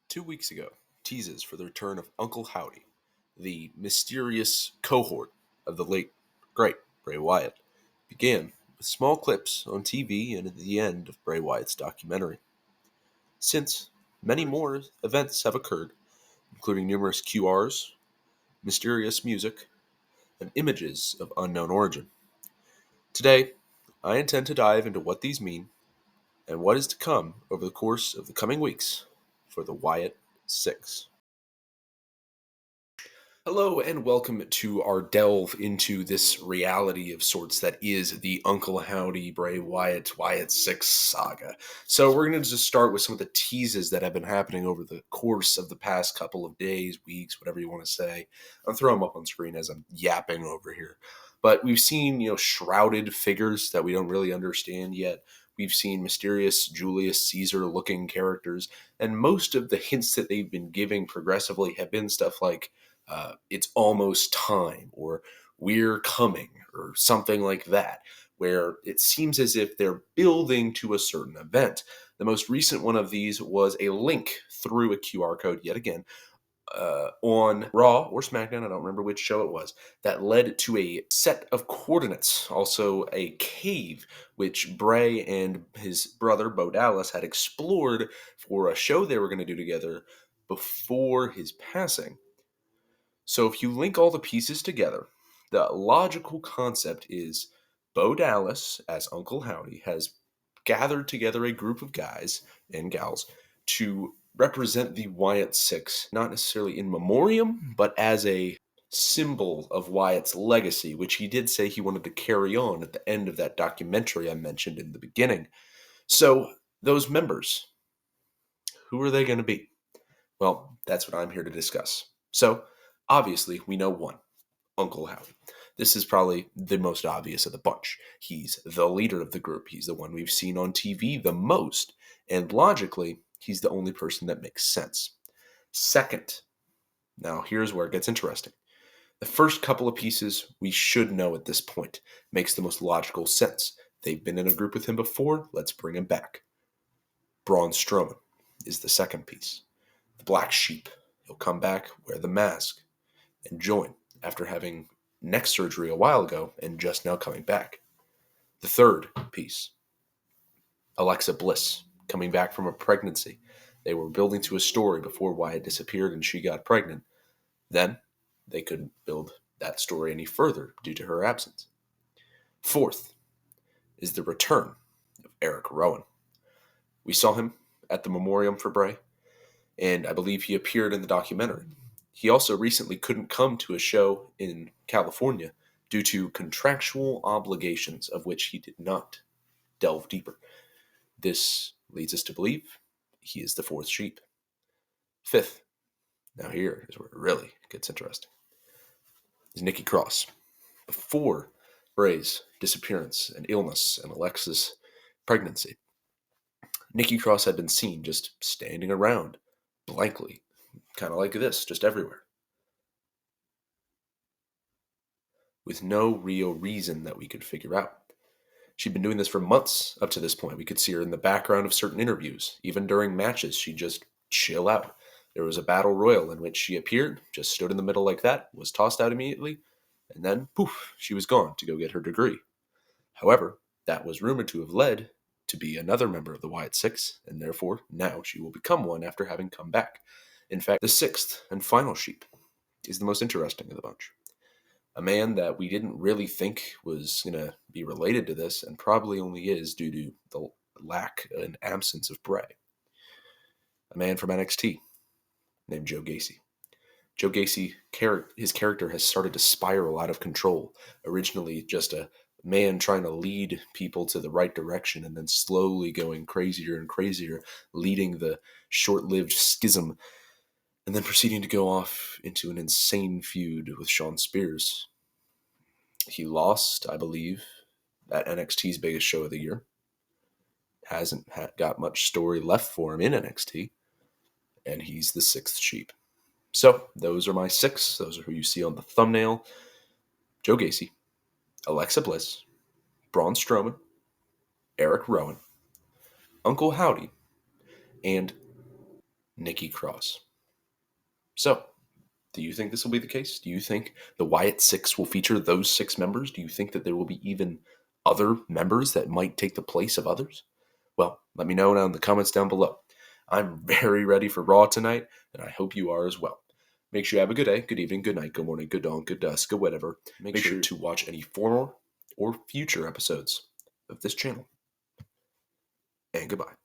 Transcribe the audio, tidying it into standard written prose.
2 weeks ago, teases for the return of Uncle Howdy, the mysterious cohort of the late, great Bray Wyatt, began with small clips on TV and at the end of Bray Wyatt's documentary. Since, many more events have occurred, including numerous QRs, mysterious music, and images of unknown origin. Today, I intend to dive into what these mean and what is to come over the course of the coming weeks for the Wyatt 6. Hello and welcome to our delve into this reality of sorts that is the Uncle Howdy Bray Wyatt 6 saga. So we're going to just start with some of the teases that have been happening over the course of the past couple of days, weeks, whatever you want to say. I'll throw them up on screen as I'm yapping over here. But we've seen, shrouded figures that we don't really understand yet. We've seen mysterious Julius Caesar looking characters, and most of the hints that they've been giving progressively have been stuff like it's almost time, or we're coming, or something like that, where it seems as if they're building to a certain event. The most recent one of these was a link through a QR code, yet again, on Raw or SmackDown, I don't remember which show it was, that led to a set of coordinates, also a cave, which Bray and his brother, Bo Dallas, had explored for a show they were going to do together before his passing. So if you link all the pieces together, the logical concept is Bo Dallas, as Uncle Howdy, has gathered together a group of guys and gals to represent the Wyatt Six, not necessarily in memoriam, but as a symbol of Wyatt's legacy, which he did say he wanted to carry on at the end of that documentary I mentioned in the beginning. So those members, who are they going to be? Well, that's what I'm here to discuss. So, obviously, we know one, Uncle Howdy. This is probably the most obvious of the bunch. He's the leader of the group. He's the one we've seen on TV the most. And logically, he's the only person that makes sense. Second, now here's where it gets interesting. The first couple of pieces we should know at this point makes the most logical sense. They've been in a group with him before. Let's bring him back. Braun Strowman is the second piece. The black sheep. He'll come back, wear the mask, and join after having neck surgery a while ago and just now coming back. The third piece, Alexa Bliss, coming back from a pregnancy. They were building to a story before Wyatt disappeared and she got pregnant. Then they couldn't build that story any further due to her absence. Fourth is the return of Eric Rowan. We saw him at the memoriam for Bray, and I believe he appeared in the documentary. He also recently couldn't come to a show in California due to contractual obligations of which he did not delve deeper. This leads us to believe he is the fourth sheep. Fifth, now here is where it really gets interesting, is Nikki Cross. Before Bray's disappearance and illness and Alexa's pregnancy, Nikki Cross had been seen just standing around blankly, kind of like this, just everywhere, with no real reason that we could figure out. She'd been doing this for months up to this point. We could see her in the background of certain interviews. Even during matches, she'd just chill out. There was a battle royal in which she appeared, just stood in the middle like that, was tossed out immediately, and then, poof, she was gone to go get her degree. However, that was rumored to have led to be another member of the Wyatt Six, and therefore now she will become one after having come back. In fact, the sixth and final sheep is the most interesting of the bunch. A man that we didn't really think was going to be related to this, and probably only is due to the lack and absence of Bray. A man from NXT named Joe Gacy. Joe Gacy, his character has started to spiral out of control. Originally just a man trying to lead people to the right direction, and then slowly going crazier and crazier, leading the short-lived schism, and then proceeding to go off into an insane feud with Shawn Spears. He lost, I believe, at NXT's biggest show of the year. Hasn't got much story left for him in NXT, and he's the sixth sheep. So, those are my six. Those are who you see on the thumbnail. Joe Gacy, Alexa Bliss, Braun Strowman, Eric Rowan, Uncle Howdy, and Nikki Cross. So, do you think this will be the case? Do you think the Wyatt Six will feature those 6 members? Do you think that there will be even other members that might take the place of others? Well, let me know down in the comments down below. I'm very ready for Raw tonight, and I hope you are as well. Make sure you have a good day, good evening, good night, good morning, good dawn, good dusk, good whatever. Make sure to watch any former or future episodes of this channel. And goodbye.